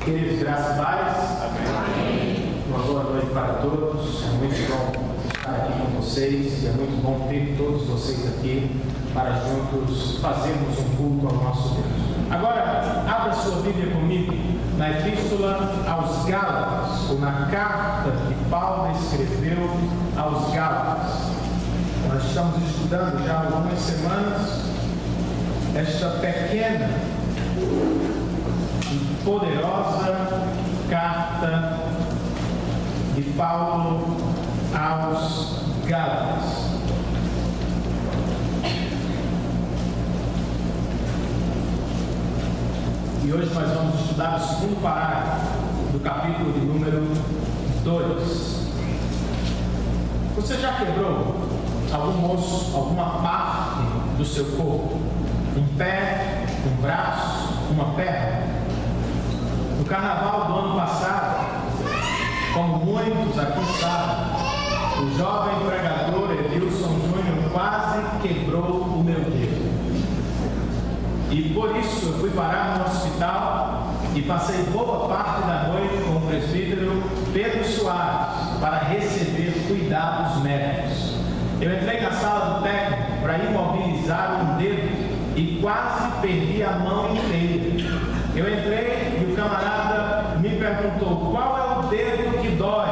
Queridos, graças a Deus. Amém. Uma boa noite para todos. É muito bom estar aqui com vocês. É muito bom ter todos vocês aqui para juntos fazermos um culto ao nosso Deus. Agora, abra sua Bíblia comigo na Epístola aos Gálatas, ou na carta que Paulo escreveu aos Gálatas. Nós estamos estudando já há algumas semanas esta pequena e poderosa carta de Paulo aos Gálatas. E hoje nós vamos estudar o segundo parágrafo do capítulo de número 2. Você já quebrou algum osso, alguma parte do seu corpo? Um pé, um braço, uma perna? No carnaval do ano passado, como muitos aqui sabem, o jovem pregador Edilson Júnior quase quebrou o meu dedo. E por isso eu fui parar no hospital e passei boa parte da noite com o presbítero Pedro Soares para receber cuidados médicos. Eu entrei na sala do técnico para imobilizar um dedo e quase perdi a mão inteira. Eu entrei e o camarada me perguntou qual é o dedo que dói.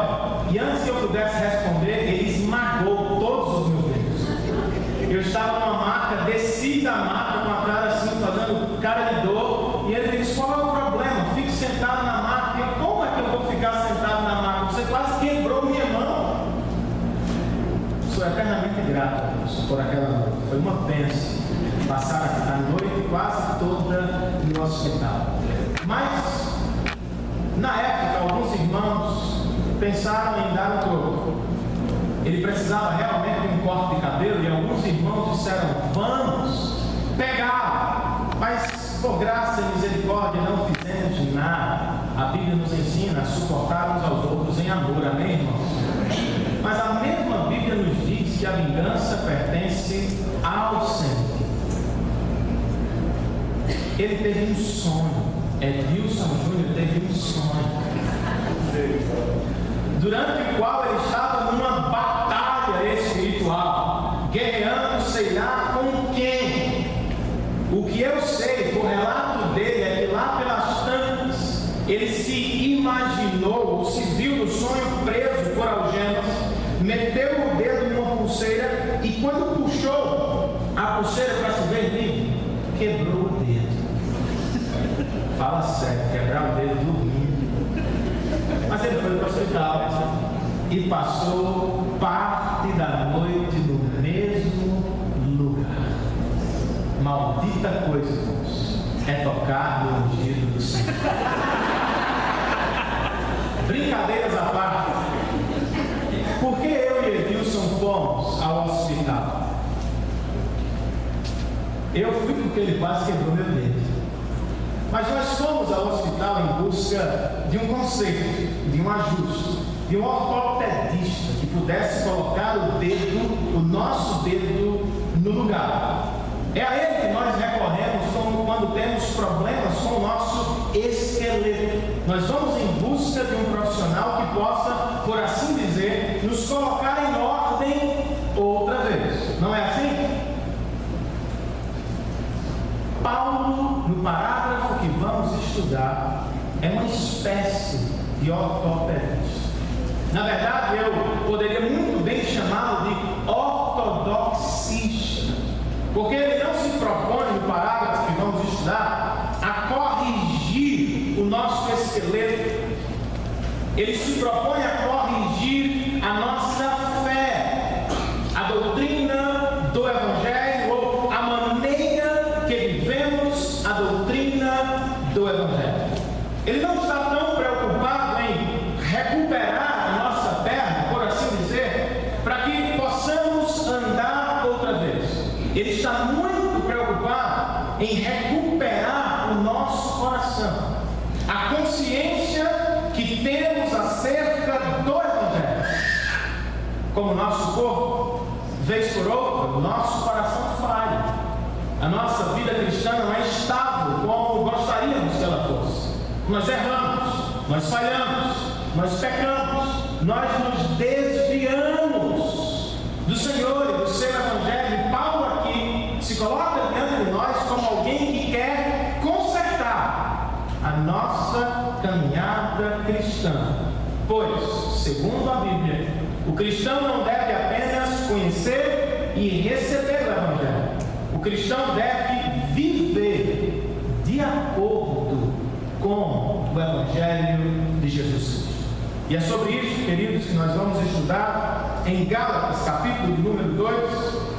E antes que eu pudesse responder, ele esmagou todos os meus dedos. Eu estava numa maca, desci da maca com a cara assim, fazendo cara de dor. E ele disse, qual é o problema? Fique sentado na maca. E como é que eu vou ficar sentado na maca? Você quase quebrou minha mão. Sou eternamente grato por aquela noite. Foi uma bênção passar a noite quase toda no hospital. Mas, na época, alguns irmãos pensaram em dar um troco. Ele precisava realmente de um corte de cabelo e alguns irmãos disseram, vamos pegar. Mas, por graça e misericórdia, não fizemos nada. A Bíblia nos ensina a suportar uns aos outros em amor. Amém, irmãos? Mas a mesma Bíblia nos diz que a vingança pertence ao Senhor. Ele teve um sonho. Edilson Júnior teve um sonho, durante o qual ele estava numa batalha espiritual, guerreando, sei lá com quem. O que eu sei, por relato dele, é que lá pelas tantas, ele se imaginou, ou se viu no sonho preso por algemas, meteu o dedo numa pulseira e quando puxou a pulseira para se ver livre, quebrou o dedo. Fala sério, quebrar o dedo dormindo. Mas ele foi para o hospital e passou parte da noite no mesmo lugar. Maldita coisa, irmãos, é tocar no ungido do Senhor. Brincadeiras à parte. Por que eu e Edilson fomos ao hospital? Eu fui porque ele quase quebrou meu dedo. Mas nós fomos ao hospital em busca de um conserto, de um ajuste, de um ortopedista que pudesse colocar o nosso dedo no lugar. É a ele que nós recorremos quando temos problemas com o nosso esqueleto. Nós vamos em busca de um profissional que possa, por assim dizer, nos colocar em ordem outra vez. Não é assim? Paulo, no parágrafo que vamos estudar, é uma espécie de ortopedista. Na verdade, eu poderia muito bem chamá-lo de ortodoxista, porque ele não se propõe, no parágrafo que vamos estudar, a corrigir o nosso esqueleto. Ele se propõe a corrigir a nossa fé, a doutrina do Evangelho, ou a maneira que vivemos a doutrina do Evangelho. Ele não está tão preocupado em recuperar a nossa perna, por assim dizer, para que possamos andar outra vez. Ele está muito preocupado em recuperar o nosso coração, a consciência que temos acerca do Evangelho. Como o nosso corpo, vez por outra, o nosso coração falha. A nossa vida cristã não é estável como gostaríamos que ela fosse. Nós erramos. nós falhamos, nós pecamos, nós nos desviamos do Senhor e do seu Evangelho. E Paulo aqui se coloca diante de nós como alguém que quer consertar a nossa caminhada cristã. Pois, segundo a Bíblia, o cristão não deve apenas conhecer e receber o Evangelho. O cristão deve viver de acordo com o Evangelho de Jesus Cristo. E é sobre isso, queridos, que nós vamos estudar em Gálatas, capítulo de número 2,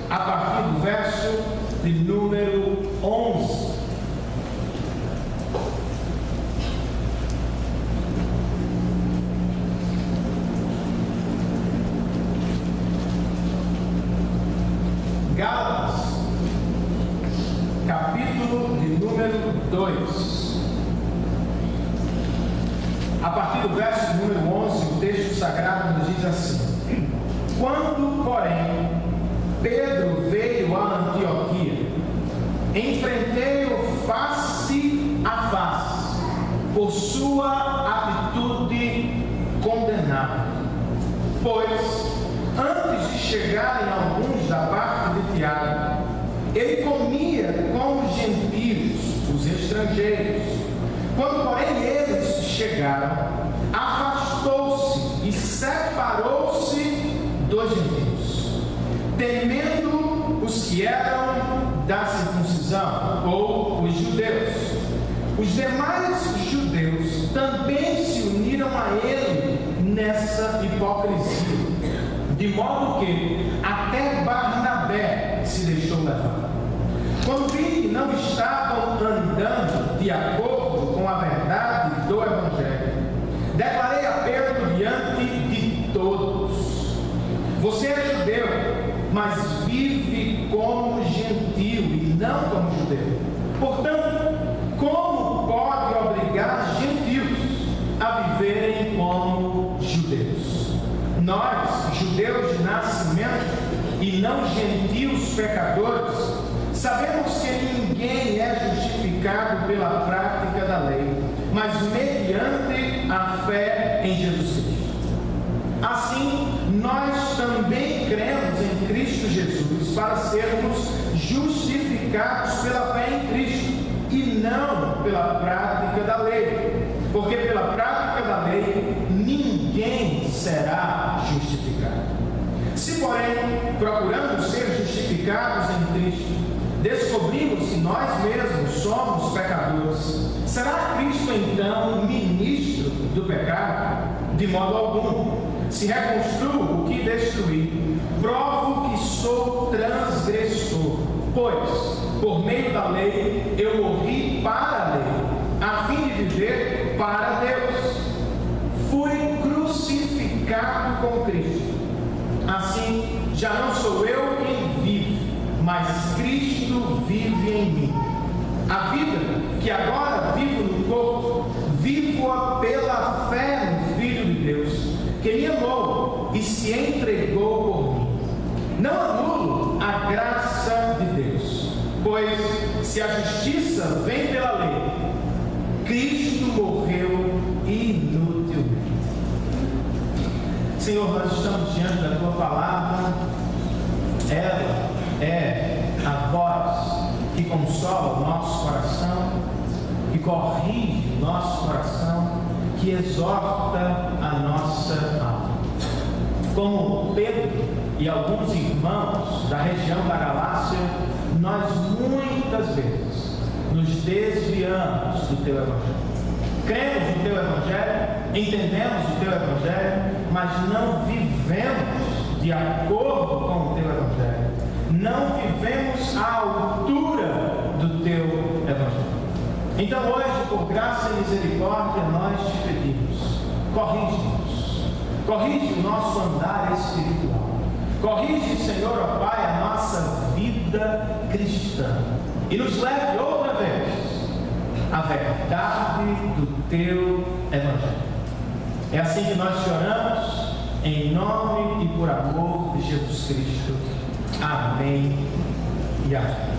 a partir do verso de número 11. Gálatas, capítulo de número 2. A partir do verso número 11, o texto sagrado nos diz assim: Quando, porém, Pedro veio a Antioquia, enfrentei-o face a face, por sua atitude condenável. Pois, antes de chegarem alguns da parte de Tiago, ele comia com os gentios, os estrangeiros. Quando, porém, eles chegaram, afastou-se e separou-se dos gentios, temendo os que eram da circuncisão, ou os judeus. Os demais judeus também se uniram a ele nessa hipocrisia, de modo que até Barnabé se deixou levar. Quando vi que não estavam andando de acordo com a verdade do Evangelho, declarei a Pedro diante de todos: Você é judeu, mas vive como gentio e não como judeu. Portanto, como pode obrigar gentios a viverem como judeus? Nós, judeus de nascimento e não gentios pecadores, sabemos que ninguém é justificado pela prática da lei, mas mediante a fé em Jesus Cristo. Assim, nós também cremos em Cristo Jesus para sermos justificados pela fé em Cristo e não pela prática da lei, porque pela prática da lei ninguém será justificado. Se, porém, procuramos ser justificados em Cristo, descobrimos que nós mesmos somos pecadores, será Cristo então ministro do pecado? De modo algum. Se reconstruo o que destruí, provo que sou transgressor, pois, por meio da lei, eu morri para a lei, a fim de viver para Deus. Fui crucificado com Cristo. Assim, já não sou eu quem vive, mas Cristo vive em mim. A vida que agora vivo no corpo, vivo-a pela fé no Filho de Deus, que me amou e se entregou por mim. Não anulo a graça de Deus, pois se a justiça vem pela lei, Cristo morreu inutilmente. Senhor, nós estamos diante da Tua palavra. Ela é a voz que consola o nosso coração, que corrige o nosso coração, que exorta a nossa alma. Como Pedro e alguns irmãos da região da Galácia, nós muitas vezes nos desviamos do Teu Evangelho. Cremos no Teu Evangelho, entendemos o Teu Evangelho, mas não vivemos de acordo com o Teu Evangelho. Não vivemos à altura do Teu Evangelho. Então hoje, por graça e misericórdia, nós te pedimos: corrige-nos, corrige o nosso andar espiritual, corrige, Senhor, ó Pai, a nossa vida cristã e nos leve outra vez à verdade do Teu Evangelho. É assim que nós te oramos, em nome e por amor de Jesus Cristo. Amém e amém.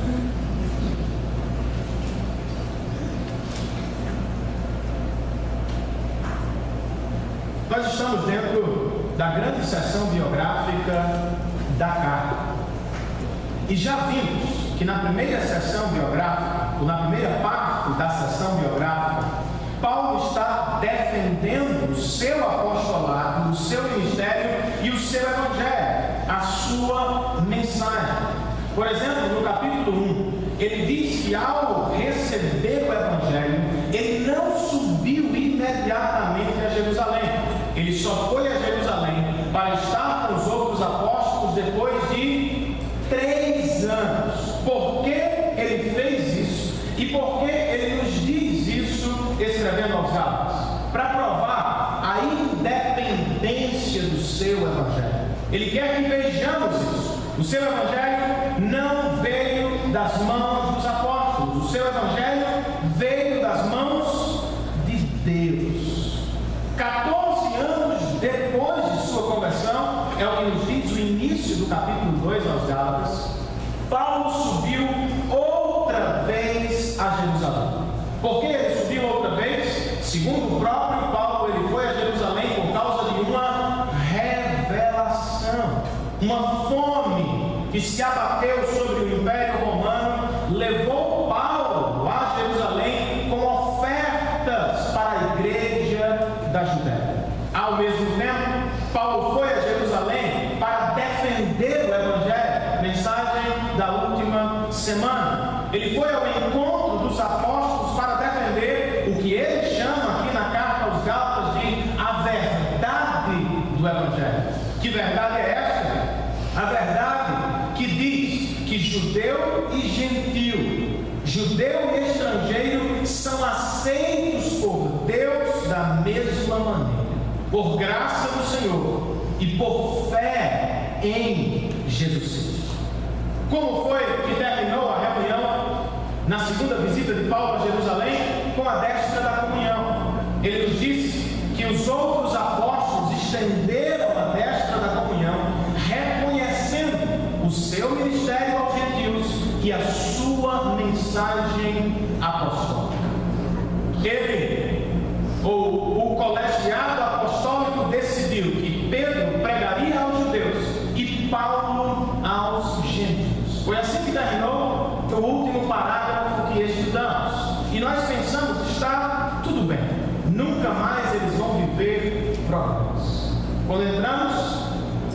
Nós estamos dentro da grande seção biográfica da carta. E já vimos que na primeira seção biográfica, ou na primeira parte da seção biográfica, Paulo está defendendo o seu apostolado, o seu ministério e o seu evangelho, a sua mensagem. Por exemplo, no capítulo 1, ele diz que ao receber o evangelho, ele não subiu imediatamente a Jerusalém. Ele só foi a Jerusalém para estar com os outros apóstolos depois de 3 anos. Por que ele fez isso? E por que ele nos diz isso escrevendo aos Gálatas? Para provar a independência do seu evangelho. Ele quer que vejamos isso. O seu evangelho não veio das mãos dos apóstolos. O seu evangelho veio das mãos de Deus. 14 anos depois de sua conversão, é o que nos diz o início do capítulo 2 aos Gálatas, Paulo subiu outra vez a Jerusalém. Por que ele subiu outra vez? Segundo o próprio Paulo, ele foi a Jerusalém por causa de uma revelação, uma fome que se abateu sobre o Império Romano, levou Paulo a Jerusalém com ofertas para a igreja da Judéia. Ao mesmo tempo, Paulo foi a Jerusalém para defender o Evangelho, mensagem da última semana. Ele foi ao encontro dos apóstolos para defender o que ele chama aqui na carta aos Gálatas de a verdade do Evangelho. Que verdade é esta? A verdade que diz que judeu e gentil, judeu e estrangeiro são aceitos por Deus da mesma maneira, por graça do Senhor e por fé em Jesus Cristo. Como foi que terminou a reunião na segunda visita de Paulo a Jerusalém? Com a destra da comunhão. Ele nos disse que os outros apóstolos estenderam a destra da comunhão, reconhecendo o seu ministério aos gentios e a sua mensagem apostólica. O colegiado apostólico decidiu que Pedro pregaria aos judeus e Paulo aos gentios. Foi assim que terminou o último parágrafo que estudamos. E nós pensamos, está tudo bem, nunca mais eles vão viver problemas. Quando entramos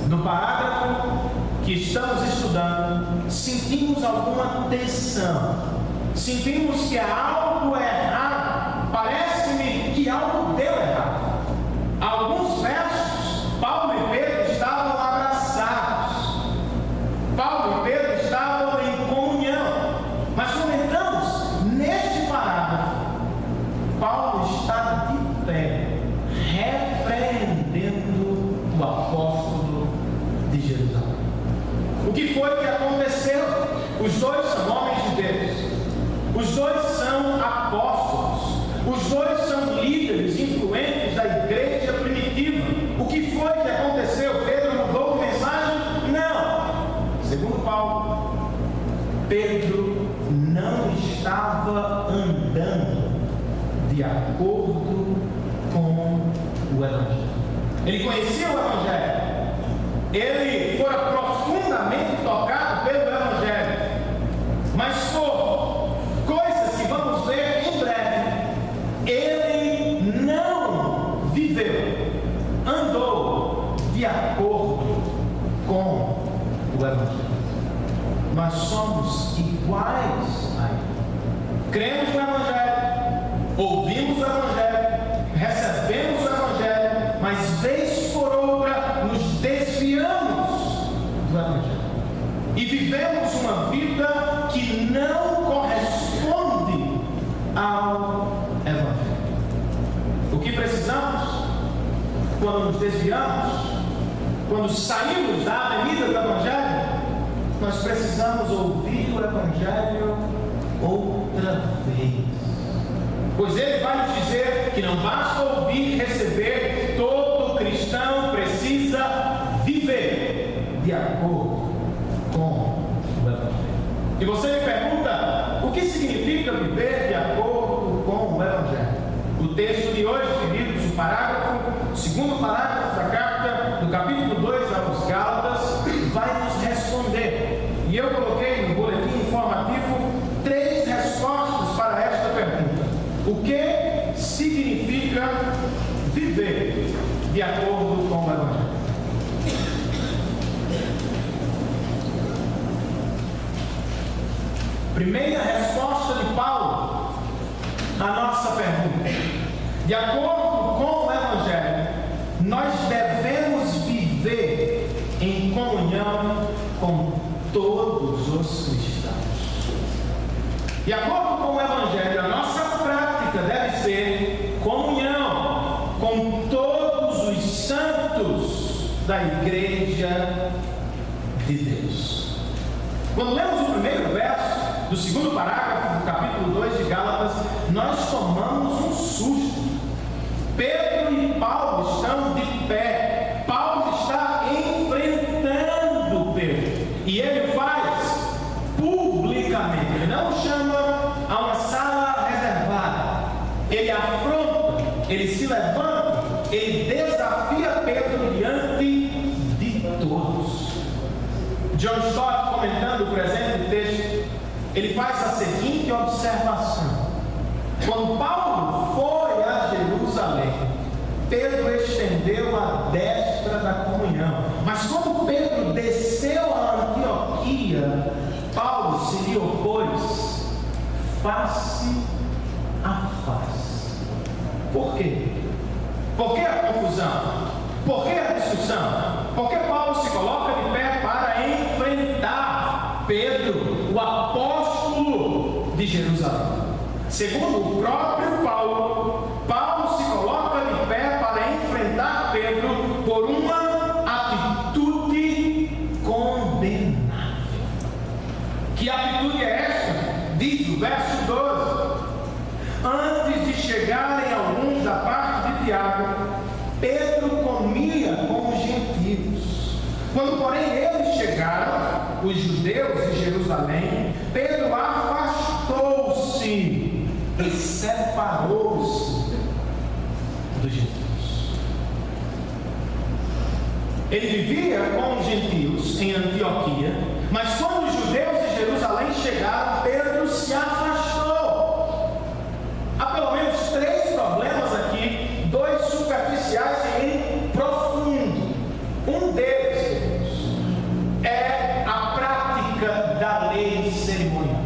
no parágrafo que estamos estudando, sentimos alguma tensão, sentimos que há algo errado, parece-me que algo deu errado. Alguns versos, Paulo e Pedro estavam abraçados, Paulo e Pedro estavam em comunhão, mas quando entramos neste parágrafo, Paulo está de pé, repreendendo o apóstolo de Jerusalém. O que foi que aconteceu? Os dois são homens de Deus, os dois são apóstolos, os dois são líderes influentes da igreja primitiva. O que foi que aconteceu? Pedro mudou de mensagem? Não. Segundo Paulo, Pedro não estava andando de acordo com o Evangelho. Ele conhecia o Evangelho, ele fora profundamente tocado pelo Evangelho, mas por coisas que vamos ver em breve, ele não viveu, andou de acordo com o Evangelho. Nós somos iguais a ele. Cremos no Evangelho, ouvimos o Evangelho, recebemos o Evangelho, mas vez por outra nos desviamos do Evangelho e vivemos uma vida que não corresponde ao Evangelho. O que precisamos quando nos desviamos, quando saímos da avenida do Evangelho, nós precisamos ouvir o Evangelho outra vez. Pois ele vai nos dizer que não basta ouvir e receber, todo cristão precisa viver de acordo com o Evangelho. E você me pergunta, o que significa viver de acordo com o Evangelho? O texto de hoje, queridos, o parágrafo 2 segundo parágrafo da carta, do capítulo 2 aos Gálatas, vai nos responder. E eu coloquei no boletim informativo 3 respostas para esta pergunta: o que significa viver de acordo com o Evangelho? Primeira resposta de Paulo à nossa pergunta: de acordo com o Evangelho, nós devemos viver em comunhão com todos os cristãos. De acordo com o Evangelho, a nossa prática deve ser comunhão com todos os santos da Igreja de Deus. Quando lemos o primeiro verso do segundo parágrafo do capítulo 2 de Gálatas, nós tomamos um susto. Pedro e Paulo estão de pé. Paulo está enfrentando Pedro. E ele faz publicamente. Ele não chama a uma sala reservada. Ele afronta, ele se levanta, ele desafia Pedro diante de todos. John Stott, comentando o presente texto, ele faz a seguinte observação: quando Paulo foi a Jerusalém, Pedro estendeu a destra da comunhão. Mas quando Pedro desceu a Antioquia, Paulo se lhe opôs face a face. Por quê? Por que a confusão? Por que a discussão? Porque Paulo se coloca de pé para enfrentar Pedro, o apóstolo de Jerusalém. Segundo o próprio Paulo, Paulo se coloca de pé para enfrentar Pedro por uma atitude condenável. Que atitude é esta? Diz o verso 12: antes de chegarem alguns da parte de Tiago, Pedro comia com os gentios. Quando, porém, eles chegaram, os judeus de Jerusalém, Pedro afastou-se e separou-se dos gentios. Ele vivia com os gentios em Antioquia, mas quando os judeus de Jerusalém chegaram, Pedro se afastou. Há pelo menos 3 problemas aqui, 2 superficiais e um profundo. Um deles é a prática da lei cerimonial.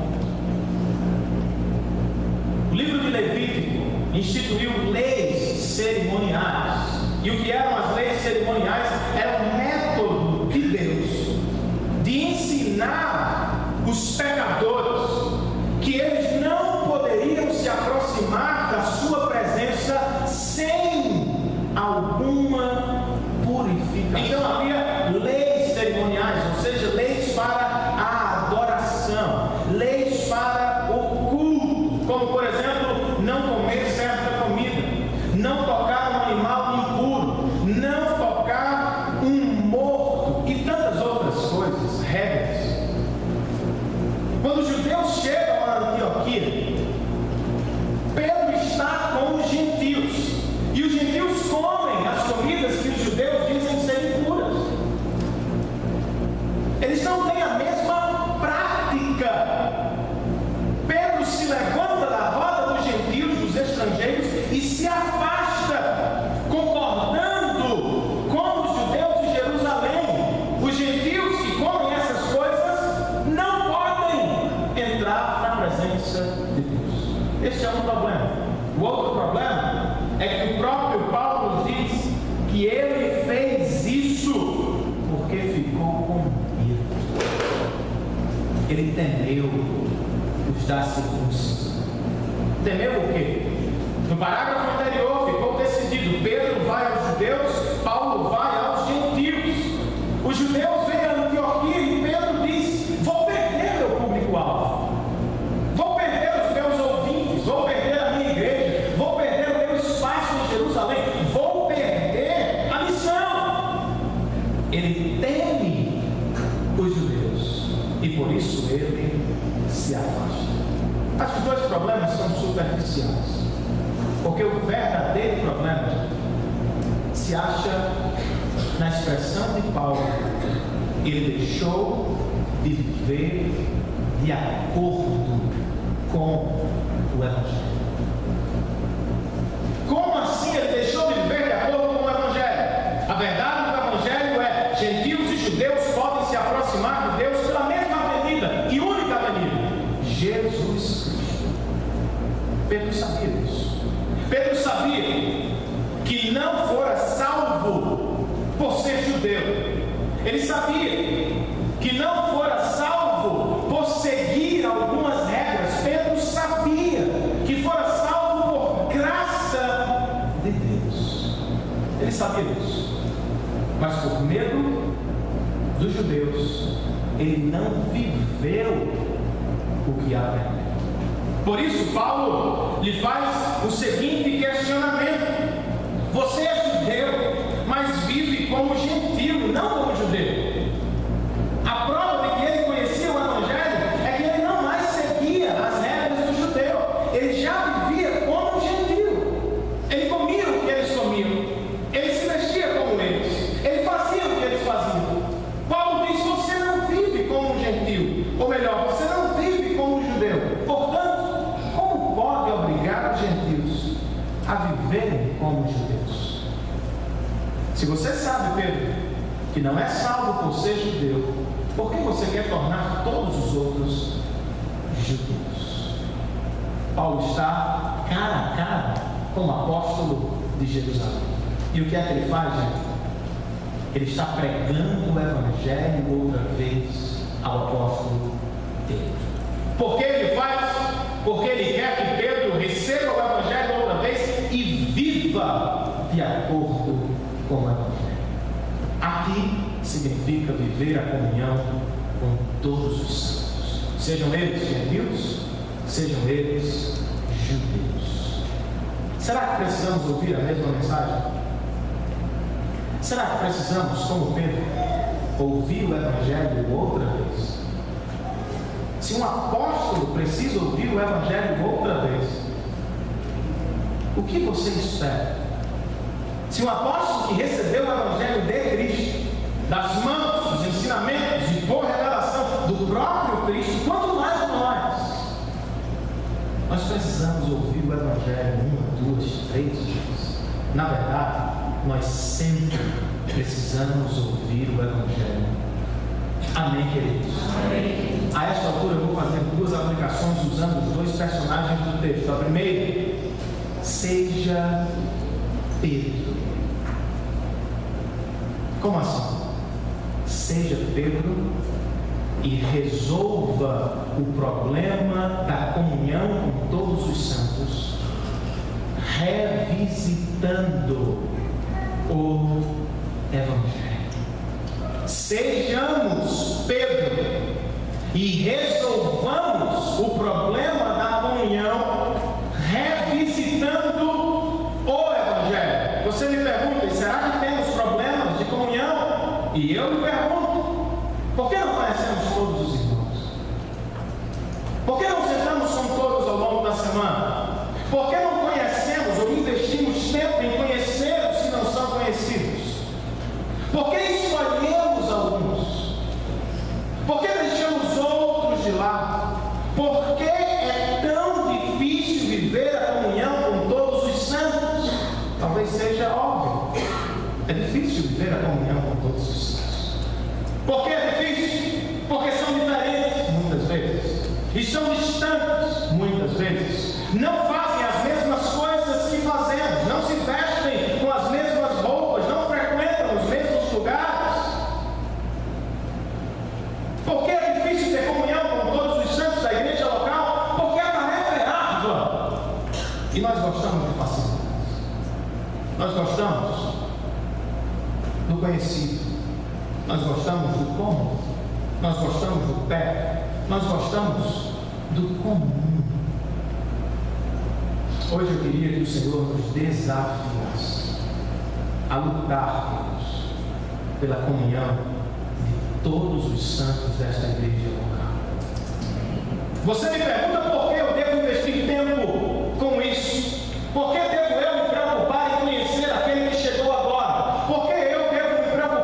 O livro de Levítico instituiu leis cerimoniais. E o que eram as leis cerimoniais? Era um método de Deus de ensinar os pecadores que eles não poderiam se aproximar da sua presença sem alguma purificação. Então havia leis cerimoniais, ou seja, leis para a adoração, leis para o culto, como por exemplo, não comer certa comida, não tocar um animal impuro, não tocar um morto e tantas outras coisas, regras. Quando os judeus chegam a Antioquia, Pedro está com os gentios, e os gentios comem as comidas que os judeus dizem serem puras. Eles não têm a mesma prática. Pedro se levanta da roda dos gentios, dos estrangeiros, e se afasta, concordando com os judeus de Jerusalém. Os gentios que comem essas coisas não podem entrar na presença de Deus. Este é um problema. O outro problema é que o próprio Paulo diz que ele fez isso porque ficou com medo. Ele temeu os da circuncisão. Temeu o quê? No parágrafo anterior ficou decidido: Pedro vai aos judeus, Paulo vai aos gentios. Os judeus vêm a Antioquia e Pedro diz: vou perder meu público-alvo, vou perder os meus ouvintes, vou perder a minha igreja, vou perder o meu espaço em Jerusalém, vou perder a missão. Ele teme os judeus e por isso ele se afasta. Acho que os 2 problemas são superficiais, porque o verdadeiro problema se acha na expressão de Paulo, ele deixou de viver de acordo com o Evangelho. Como assim ele deixou de viver de acordo com o Evangelho? A verdade do Evangelho é: gentios e judeus podem se aproximar de Deus pela mesma avenida e única avenida, Jesus Cristo. Pedro sabia disso. Pedro sabia que não fora salvo por ser judeu. Ele sabia que não fora salvo por seguir algumas regras. Pedro sabia que fora salvo por graça de Deus. Ele sabia disso. Mas por medo dos judeus, ele não viveu o que aprendeu. Por isso, Paulo lhe faz o seguinte questionamento: você é judeu, mas vive como gentio, não como judeu. A prova de que ele conhecia o Evangelho é que ele não mais seguia as regras do judeu. Ele já vivia como gentio. Ele comia o que eles comiam. Ele se vestia como eles. Ele fazia o que eles faziam. Paulo diz: você não vive como um gentio. Ou melhor, você não vive como um judeu. Portanto, como pode obrigar os gentios a viverem como judeus? Se você sabe, Pedro, que não é salvo por ser judeu, por que você quer tornar todos os outros judeus? Paulo está cara a cara com o apóstolo de Jerusalém. E o que é que ele faz, gente? Ele está pregando o Evangelho outra vez ao apóstolo Pedro. Por que ele faz? Porque ele quer que Pedro receba o Evangelho outra vez e viva de acordo com o Evangelho. Aqui significa viver a comunhão com todos os santos, sejam eles gentios, sejam eles judeus. Será que precisamos ouvir a mesma mensagem? Será que precisamos, como Pedro, ouvir o Evangelho outra vez? Se um apóstolo precisa ouvir o Evangelho outra vez, o que você espera? Se um apóstolo que recebeu o Evangelho de Cristo, das mãos, dos ensinamentos e por revelação do próprio Cristo, quanto mais nós precisamos ouvir o Evangelho 1, 2, 3 vezes. Na verdade, nós sempre precisamos ouvir o Evangelho. Amém, queridos? Amém. A esta altura eu vou fazer duas aplicações usando os dois personagens do texto. A primeira: seja Pedro. Como assim? Seja Pedro e resolva o problema da comunhão com todos os santos, revisitando o Evangelho. Sejamos Pedro e resolvamos o problema da comunhão, revisitando o Evangelho. Você me pergunta: será que temos problemas de comunhão? E eu me pergunto: por que não conhecemos todos os irmãos? Por que não sentamos com todos ao longo da semana? Por que não conhecemos ou investimos tempo em conhecer os que não são conhecidos? Por que escolhemos alguns? Por que deixamos outros de lado? Por que é tão difícil viver a comunhão com todos os santos? Talvez seja óbvio. É difícil viver a comunhão com todos os santos. Por que é difícil? Porque são diferentes muitas vezes. Estão distantes muitas vezes. Não fazem as mesmas coisas que fazemos. Não se vestem com as mesmas roupas. Não frequentam os mesmos lugares. Por que é difícil ter comunhão com todos os santos da igreja local? Porque a tarefa é árdua. E nós gostamos de facilidades. Nós gostamos do conhecido. Nós gostamos do cômodo. Nós gostamos do pé. Nós gostamos do comum. Hoje eu queria que o Senhor nos desafiasse a lutarmos pela comunhão de todos os santos desta igreja local. Você me pergunta por que eu devo investir tempo com isso? Por que devo eu me preocupar em conhecer aquele que chegou agora? Por que eu devo me preocupar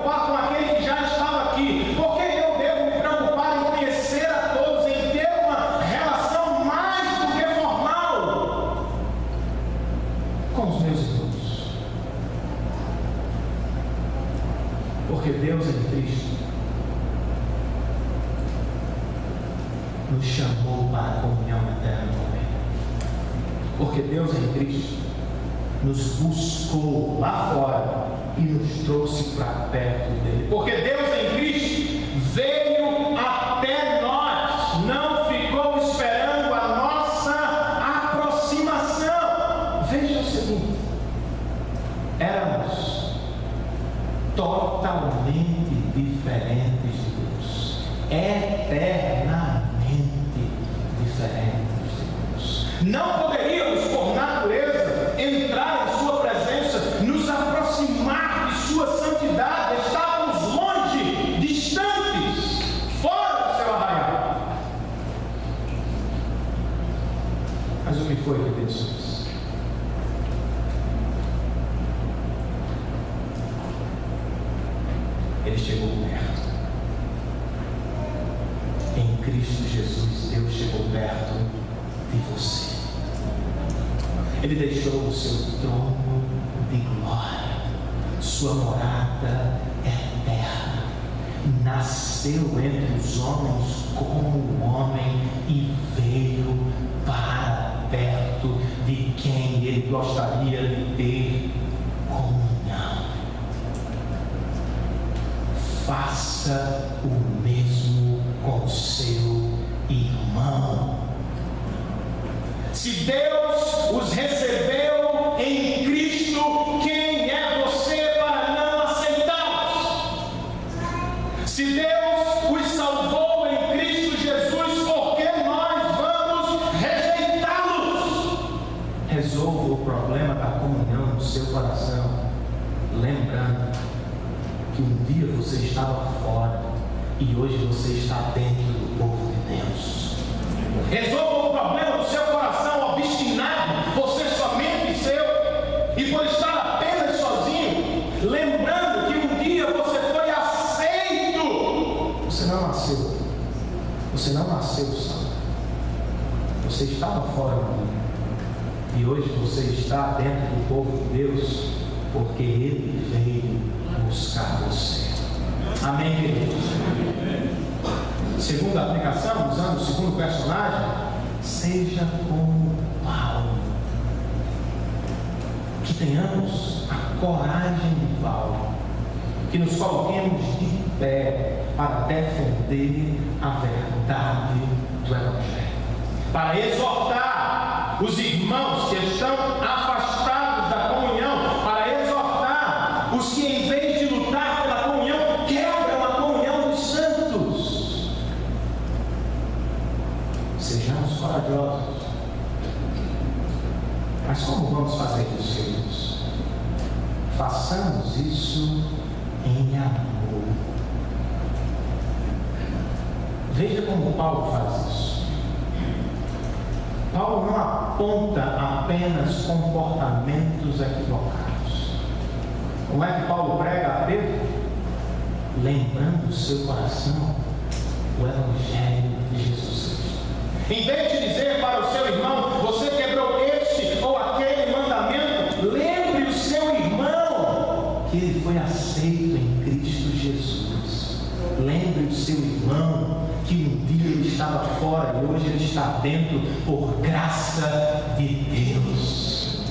irmãos, porque Deus em Cristo nos chamou para a comunhão eterna com Ele. Porque Deus em Cristo nos buscou lá fora e nos trouxe para perto dele. Porque Deus em Cristo veio até nós, não ficou esperando a nossa aproximação. Veja o seguinte: éramos totalmente diferentes de Deus, eternamente diferentes de Deus. Não poderíamos, por natureza, entrar em sua presença, nos aproximar de sua santidade. Estávamos longe, distantes, fora do seu arraial. Mas o que foi que Deus fez? Ele chegou perto. Em Cristo Jesus, Deus chegou perto de você. Ele deixou o seu trono de glória, sua morada eterna. Nasceu entre os homens como homem e veio para perto de quem ele gostaria de ter comunhão. Faça o mesmo com seu irmão. Se Deus os recebeu em Cristo, quem é você para não aceitá-los? Se Deus os salvou em Cristo Jesus, por que nós vamos rejeitá-los? Resolva o problema da comunhão no seu coração, lembrando que um dia você estava fora e hoje você está dentro do povo de Deus. Resolva o problema do seu coração obstinado, você somente seu, e por estar apenas sozinho, lembrando que um dia você foi aceito. Você não nasceu. Você não nasceu santo. Você estava fora do mundo. E hoje você está dentro do povo de Deus, porque Ele veio buscar você. Amém, queridos? Segunda aplicação, usando o segundo personagem, seja como Paulo. Que tenhamos a coragem de Paulo, que nos coloquemos de pé para defender a verdade do Evangelho, para exortar os irmãos que estão afastados da comunhão, para exortar os que, em vez de lutar pela comunhão, quebram a comunhão dos santos. Sejamos corajosos. Mas como vamos fazer isso, queridos? Façamos isso em amor. Veja como Paulo faz isso. Paulo não aponta apenas comportamentos equivocados. Como é que Paulo prega a Pedro? Lembrando o seu coração o Evangelho de Jesus Cristo. Em vez de dizer para o seu irmão, você quebrou este ou aquele mandamento, lembre o seu irmão que ele foi aceito em Cristo Jesus. Lembre o seu irmão que um dia ele estava fora e hoje ele está dentro por graça de Deus.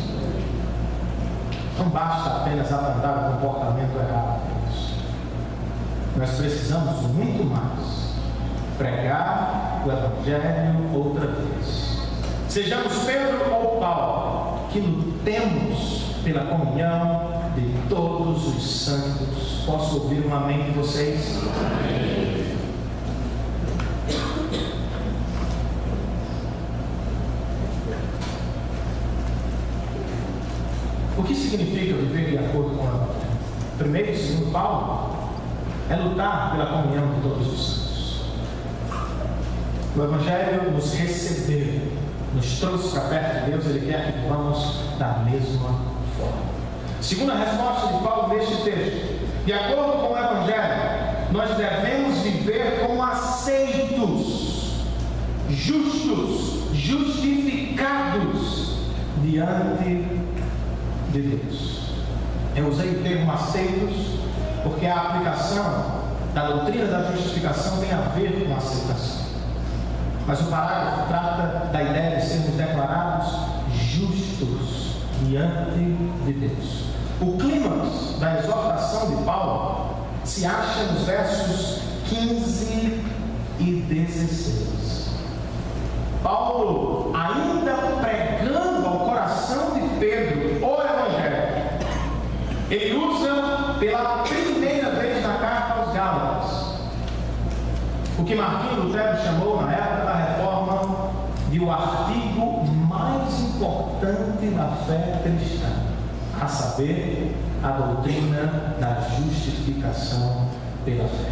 Não basta apenas apontar o comportamento errado, Deus. Nós precisamos muito mais pregar o Evangelho outra vez. Sejamos Pedro ou Paulo, que lutemos pela comunhão de todos os santos. Posso ouvir um amém de vocês? Amém. O que significa viver de acordo com o Evangelho? Primeiro e segundo Paulo, é lutar pela comunhão de todos os santos. O Evangelho nos recebeu, nos trouxe para perto de Deus, Ele quer que vamos da mesma forma. Segunda resposta de Paulo neste texto: de acordo com o Evangelho, nós devemos viver como aceitos, justos, justificados diante de Deus. Eu usei o termo aceitos porque a aplicação da doutrina da justificação tem a ver com a aceitação. Mas o parágrafo trata da ideia de sermos declarados justos diante de Deus. O clímax da exortação de Paulo se acha nos versos 15 e 16. Paulo, ainda pregando ao coração de Pedro o Evangelho, ele usa pela primeira vez na carta aos Gálatas o que Martinho Lutero chamou na época da Reforma de o artigo mais importante da fé cristã, a saber, a doutrina da justificação pela fé.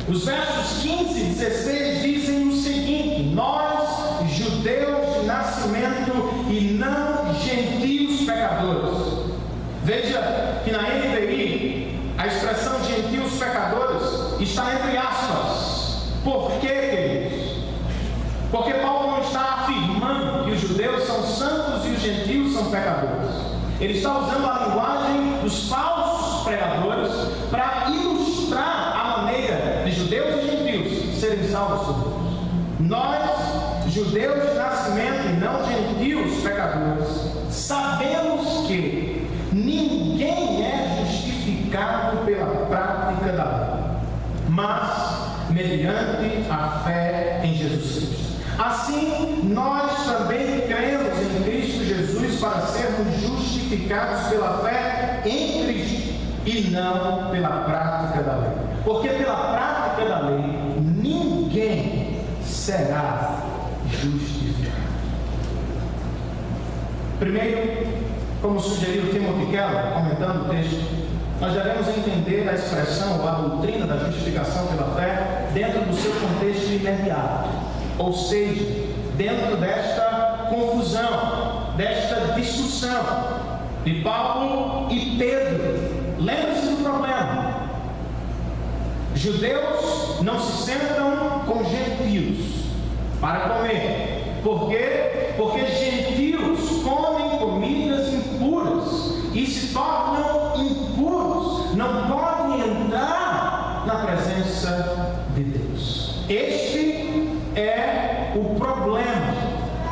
Os versos 15 e 16 dizem o seguinte: nós, judeus de nascimento e não gentios pecadores. Veja que na NVI a expressão gentios pecadores está entre aspas. Por quê, queridos? Porque Paulo não está afirmando que os judeus são santos e os gentios são pecadores. Ele está usando a linguagem dos falsos pregadores para ilustrar a maneira de judeus e gentios serem salvos por Deus. Nós, judeus de nascimento e não gentios pecadores, sabemos que ninguém é justificado pela prática da lei, mas mediante a fé em Jesus Cristo. Assim, nós também cremos em Cristo Jesus para sermos justificados pela fé em Cristo e não pela prática da lei. Porque pela prática da lei, ninguém será justificado. Primeiro, como sugeriu Timothy Keller, comentando o texto, nós devemos entender a expressão ou a doutrina da justificação pela fé dentro do seu contexto imediato, ou seja, dentro desta confusão, desta discussão de Paulo e Pedro. Lembre-se do problema: judeus não se sentam com gentios para comer. Por quê? Porque gentios comem comidas impuras e se tornam impuros, não podem entrar na presença de Deus. Este é o problema.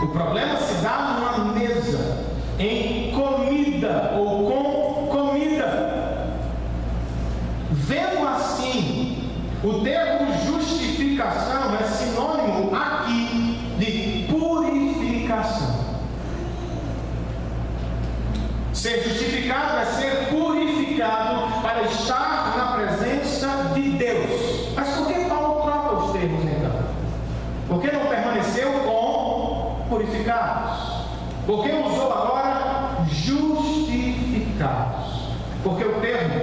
O problema se dá numa mesa, em comida ou com comida. Vendo assim, o termo justificação é sinônimo aqui de purificação. Ser justificado é ser purificado para estar na presença de Deus. Mas por que Paulo troca os termos então? Por que não permaneceu com purificados? Por que usou agora justificados? Porque o termo,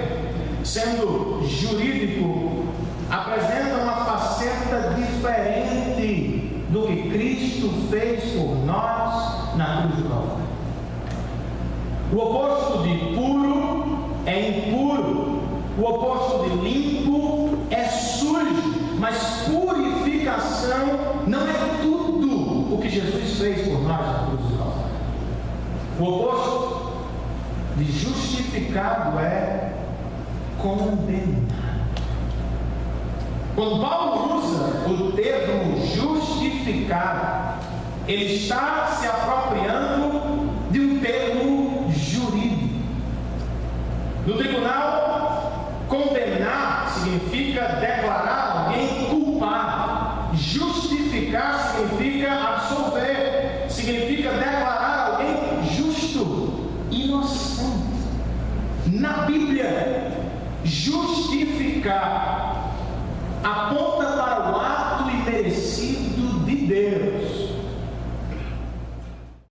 sendo jurídico, apresenta uma faceta diferente do que Cristo fez por nós na cruz do Calvário. O oposto de puro é impuro. O oposto de limpo é sujo. Mas purificação não é tudo o que Jesus fez por nós na cruz do Calvário. O oposto de justificado é condenado. Quando Paulo usa o termo justificado, ele está se apropriando de um termo jurídico. No tribunal, condenar significa declarar alguém culpado. Justificar significa absolver, significa declarar alguém justo, inocente. Na Bíblia, justificar aponta para o ato imerecido de Deus.